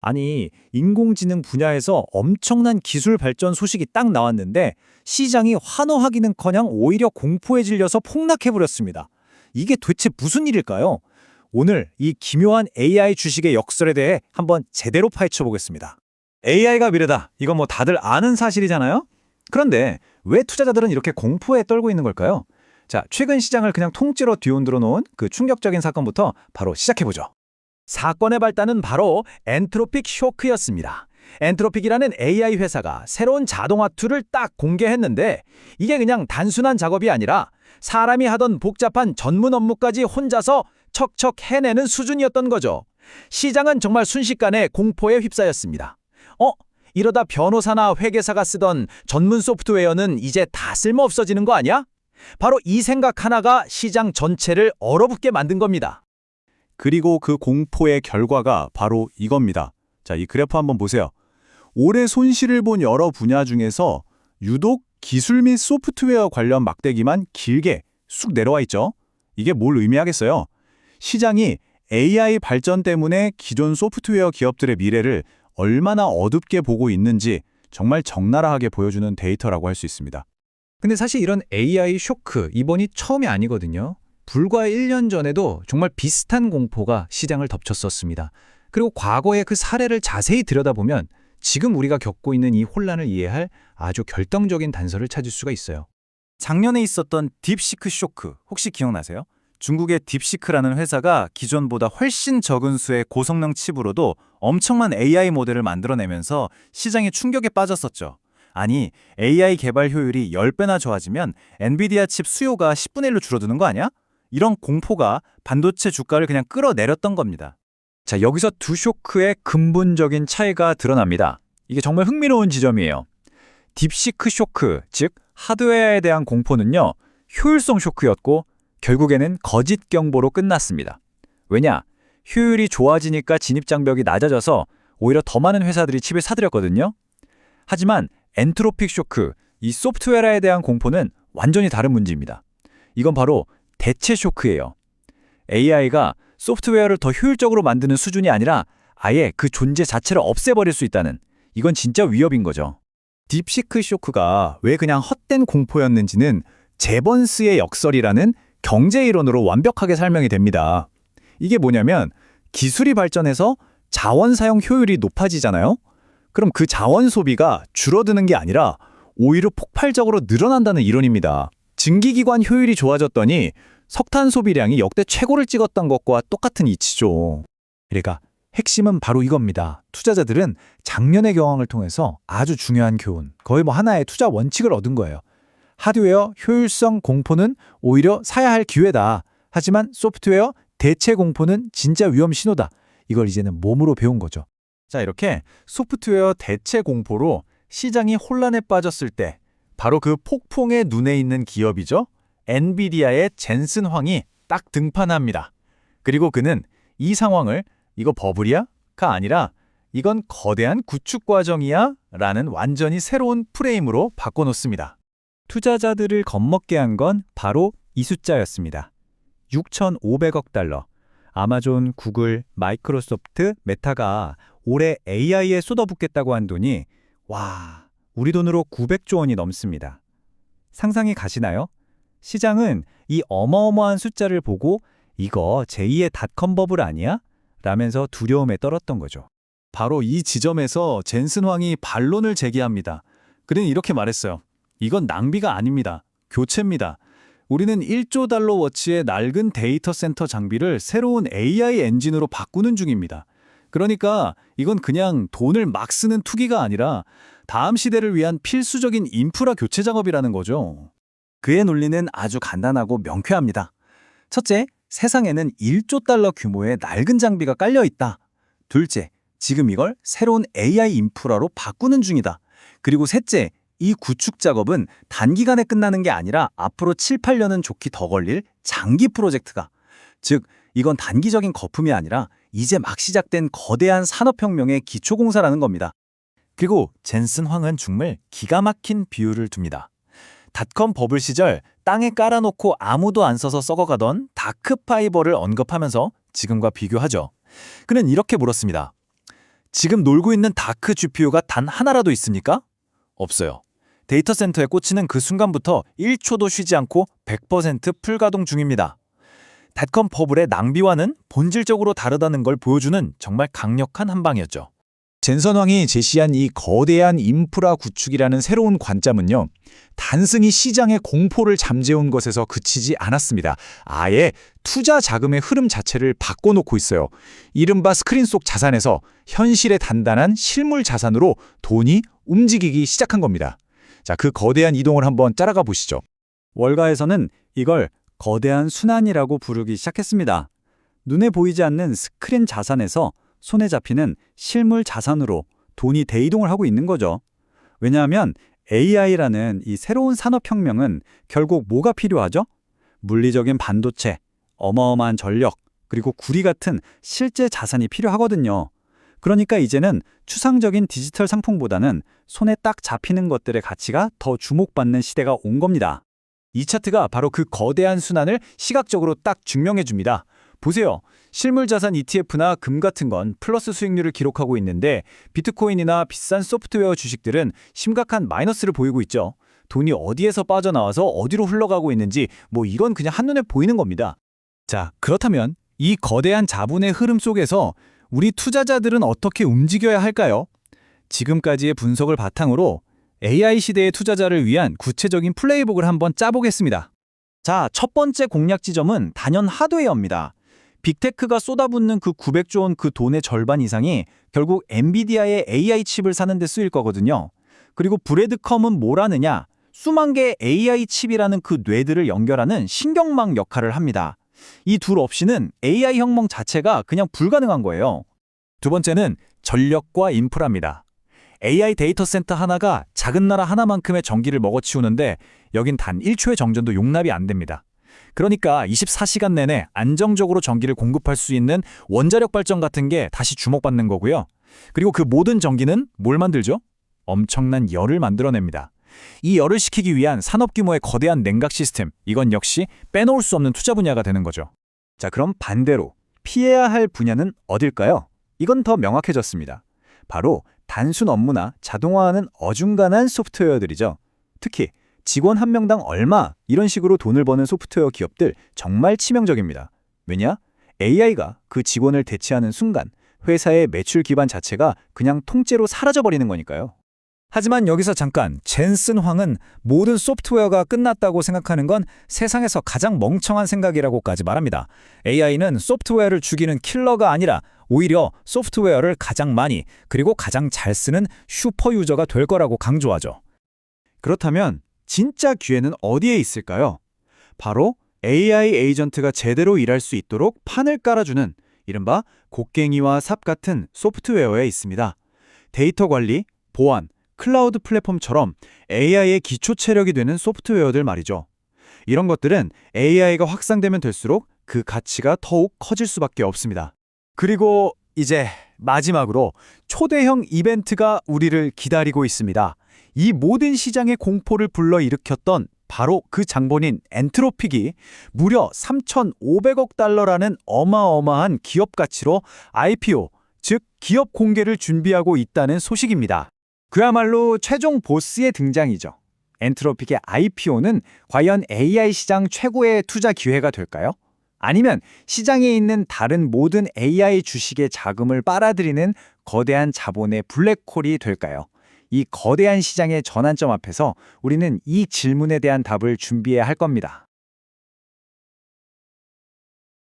아니, 인공지능 분야에서 엄청난 기술 발전 소식이 딱 나왔는데 시장이 환호하기는커녕 오히려 공포에 질려서 폭락해버렸습니다. 이게 도대체 무슨 일일까요? 오늘 이 기묘한 AI 주식의 역설에 대해 한번 제대로 파헤쳐 보겠습니다. AI가 미래다. 이건 뭐 다들 아는 사실이잖아요? 그런데 왜 투자자들은 이렇게 공포에 떨고 있는 걸까요? 자, 최근 시장을 그냥 통째로 뒤흔들어 놓은 그 충격적인 사건부터 바로 시작해보죠. 사건의 발단은 바로 엔트로픽 쇼크였습니다. 엔트로픽이라는 AI 회사가 새로운 자동화 툴을 딱 공개했는데 이게 그냥 단순한 작업이 아니라 사람이 하던 복잡한 전문 업무까지 혼자서 척척 해내는 수준이었던 거죠. 시장은 정말 순식간에 공포에 휩싸였습니다. 이러다 변호사나 회계사가 쓰던 전문 소프트웨어는 이제 다 쓸모없어지는 거 아니야? 바로 이 생각 하나가 시장 전체를 얼어붙게 만든 겁니다. 그리고 그 공포의 결과가 바로 이겁니다. 자, 이 그래프 한번 보세요. 올해 손실을 본 여러 분야 중에서 유독 기술 및 소프트웨어 관련 막대기만 길게 쑥 내려와 있죠. 이게 뭘 의미하겠어요? 시장이 AI 발전 때문에 기존 소프트웨어 기업들의 미래를 얼마나 어둡게 보고 있는지 정말 적나라하게 보여주는 데이터라고 할 수 있습니다. 근데 사실 이런 AI 쇼크 이번이 처음이 아니거든요. 불과 1년 전에도 정말 비슷한 공포가 시장을 덮쳤었습니다. 그리고 과거의 그 사례를 자세히 들여다보면 지금 우리가 겪고 있는 이 혼란을 이해할 아주 결정적인 단서를 찾을 수가 있어요. 작년에 있었던 딥시크 쇼크 혹시 기억나세요? 중국의 딥시크라는 회사가 기존보다 훨씬 적은 수의 고성능 칩으로도 엄청난 AI 모델을 만들어내면서 시장의 충격에 빠졌었죠. 아니, AI 개발 효율이 10배나 좋아지면 엔비디아 칩 수요가 10분의 1로 줄어드는 거 아니야? 이런 공포가 반도체 주가를 그냥 끌어내렸던 겁니다. 자, 여기서 두 쇼크의 근본적인 차이가 드러납니다. 이게 정말 흥미로운 지점이에요. 딥시크 쇼크, 즉 하드웨어에 대한 공포는요, 효율성 쇼크였고 결국에는 거짓 경보로 끝났습니다. 왜냐? 효율이 좋아지니까 진입장벽이 낮아져서 오히려 더 많은 회사들이 칩을 사들였거든요. 하지만 엔트로픽 쇼크, 이 소프트웨어에 대한 공포는 완전히 다른 문제입니다. 이건 바로 대체 쇼크예요. AI가 소프트웨어를 더 효율적으로 만드는 수준이 아니라 아예 그 존재 자체를 없애버릴 수 있다는, 이건 진짜 위협인 거죠. 딥시크 쇼크가 왜 그냥 헛된 공포였는지는 제번스의 역설이라는 경제 이론으로 완벽하게 설명이 됩니다. 이게 뭐냐면 기술이 발전해서 자원 사용 효율이 높아지잖아요? 그럼 그 자원 소비가 줄어드는 게 아니라 오히려 폭발적으로 늘어난다는 이론입니다. 증기기관 효율이 좋아졌더니 석탄 소비량이 역대 최고를 찍었던 것과 똑같은 이치죠. 그러니까 핵심은 바로 이겁니다. 투자자들은 작년의 경험을 통해서 아주 중요한 교훈, 거의 뭐 하나의 투자 원칙을 얻은 거예요. 하드웨어 효율성 공포는 오히려 사야 할 기회다. 하지만 소프트웨어 대체 공포는 진짜 위험 신호다. 이걸 이제는 몸으로 배운 거죠. 자, 이렇게 소프트웨어 대체 공포로 시장이 혼란에 빠졌을 때 바로 그 폭풍의 눈에 있는 기업이죠. 엔비디아의 젠슨 황이 딱 등판합니다. 그리고 그는 이 상황을 이거 버블이야? 가 아니라 이건 거대한 구축 과정이야? 라는 완전히 새로운 프레임으로 바꿔놓습니다. 투자자들을 겁먹게 한 건 바로 이 숫자였습니다. 6,500억 달러. 아마존, 구글, 마이크로소프트, 메타가 올해 AI에 쏟아붓겠다고 한 돈이 우리 돈으로 900조 원이 넘습니다. 상상이 가시나요? 시장은 이 어마어마한 숫자를 보고 이거 제2의 닷컴 버블 아니야? 라면서 두려움에 떨었던 거죠. 바로 이 지점에서 젠슨 황이 반론을 제기합니다. 그는 이렇게 말했어요. 이건 낭비가 아닙니다. 교체입니다. 우리는 1조 달러 워치의 낡은 데이터 센터 장비를 새로운 AI 엔진으로 바꾸는 중입니다. 그러니까 이건 그냥 돈을 막 쓰는 투기가 아니라 다음 시대를 위한 필수적인 인프라 교체 작업이라는 거죠. 그의 논리는 아주 간단하고 명쾌합니다. 첫째, 세상에는 1조 달러 규모의 낡은 장비가 깔려 있다. 둘째, 지금 이걸 새로운 AI 인프라로 바꾸는 중이다. 그리고 셋째, 이 구축 작업은 단기간에 끝나는 게 아니라 앞으로 7, 8년은 좋게 더 걸릴 장기 프로젝트가. 즉, 이건 단기적인 거품이 아니라 이제 막 시작된 거대한 산업혁명의 기초공사라는 겁니다. 그리고 젠슨 황은 정말 기가 막힌 비유를 둡니다. 닷컴 버블 시절 땅에 깔아놓고 아무도 안 써서 썩어가던 다크파이버를 언급하면서 지금과 비교하죠. 그는 이렇게 물었습니다. 지금 놀고 있는 다크 GPU가 단 하나라도 있습니까? 없어요. 데이터 센터에 꽂히는 그 순간부터 1초도 쉬지 않고 100% 풀가동 중입니다. 닷컴 버블의 낭비와는 본질적으로 다르다는 걸 보여주는 정말 강력한 한방이었죠. 젠선왕이 제시한 이 거대한 인프라 구축이라는 새로운 관점은요, 단순히 시장의 공포를 잠재운 것에서 그치지 않았습니다. 아예 투자 자금의 흐름 자체를 바꿔놓고 있어요. 이른바 스크린 속 자산에서 현실의 단단한 실물 자산으로 돈이 움직이기 시작한 겁니다. 자, 그 거대한 이동을 한번 따라가 보시죠. 월가에서는 이걸 거대한 순환이라고 부르기 시작했습니다. 눈에 보이지 않는 스크린 자산에서 손에 잡히는 실물 자산으로 돈이 대이동을 하고 있는 거죠. 왜냐하면 AI라는 이 새로운 산업혁명은 결국 뭐가 필요하죠? 물리적인 반도체, 어마어마한 전력, 그리고 구리 같은 실제 자산이 필요하거든요. 그러니까 이제는 추상적인 디지털 상품보다는 손에 딱 잡히는 것들의 가치가 더 주목받는 시대가 온 겁니다. 이 차트가 바로 그 거대한 순환을 시각적으로 딱 증명해 줍니다. 보세요. 실물 자산 ETF나 금 같은 건 플러스 수익률을 기록하고 있는데 비트코인이나 비싼 소프트웨어 주식들은 심각한 마이너스를 보이고 있죠. 돈이 어디에서 빠져나와서 어디로 흘러가고 있는지 이건 그냥 한눈에 보이는 겁니다. 자, 그렇다면 이 거대한 자본의 흐름 속에서 우리 투자자들은 어떻게 움직여야 할까요? 지금까지의 분석을 바탕으로 AI 시대의 투자자를 위한 구체적인 플레이북을 한번 짜보겠습니다. 자, 첫 번째 공략 지점은 단연 하드웨어입니다. 빅테크가 쏟아붓는 그 900조 원 그 돈의 절반 이상이 결국 엔비디아의 AI 칩을 사는 데 쓰일 거거든요. 그리고 브래드컴은 뭘 하느냐? 수만 개의 AI 칩이라는 그 뇌들을 연결하는 신경망 역할을 합니다. 이 둘 없이는 AI 혁명 자체가 그냥 불가능한 거예요. 두 번째는 전력과 인프라입니다. AI 데이터 센터 하나가 작은 나라 하나만큼의 전기를 먹어치우는데 여긴 단 1초의 정전도 용납이 안 됩니다. 그러니까 24시간 내내 안정적으로 전기를 공급할 수 있는 원자력 발전 같은 게 다시 주목받는 거고요. 그리고 그 모든 전기는 뭘 만들죠? 엄청난 열을 만들어냅니다. 이 열을 식히기 위한 산업 규모의 거대한 냉각 시스템, 이건 역시 빼놓을 수 없는 투자 분야가 되는 거죠. 자, 그럼 반대로 피해야 할 분야는 어딜까요? 이건 더 명확해졌습니다. 바로 단순 업무나 자동화하는 어중간한 소프트웨어들이죠. 특히 직원 한 명당 얼마 이런 식으로 돈을 버는 소프트웨어 기업들 정말 치명적입니다. 왜냐? AI가 그 직원을 대체하는 순간 회사의 매출 기반 자체가 그냥 통째로 사라져버리는 거니까요. 하지만 여기서 잠깐, 젠슨 황은 모든 소프트웨어가 끝났다고 생각하는 건 세상에서 가장 멍청한 생각이라고까지 말합니다. AI는 소프트웨어를 죽이는 킬러가 아니라 오히려 소프트웨어를 가장 많이 그리고 가장 잘 쓰는 슈퍼 유저가 될 거라고 강조하죠. 그렇다면 진짜 기회는 어디에 있을까요? 바로 AI 에이전트가 제대로 일할 수 있도록 판을 깔아주는 이른바 곡괭이와 삽 같은 소프트웨어에 있습니다. 데이터 관리, 보안, 클라우드 플랫폼처럼 AI의 기초 체력이 되는 소프트웨어들 말이죠. 이런 것들은 AI가 확산되면 될수록 그 가치가 더욱 커질 수밖에 없습니다. 그리고 이제 마지막으로 초대형 이벤트가 우리를 기다리고 있습니다. 이 모든 시장의 공포를 불러일으켰던 바로 그 장본인 엔트로픽이 무려 3,500억 달러라는 어마어마한 기업 가치로 IPO, 즉 기업 공개를 준비하고 있다는 소식입니다. 그야말로 최종 보스의 등장이죠. 엔트로픽의 IPO는 과연 AI 시장 최고의 투자 기회가 될까요? 아니면 시장에 있는 다른 모든 AI 주식의 자금을 빨아들이는 거대한 자본의 블랙홀이 될까요? 이 거대한 시장의 전환점 앞에서 우리는 이 질문에 대한 답을 준비해야 할 겁니다.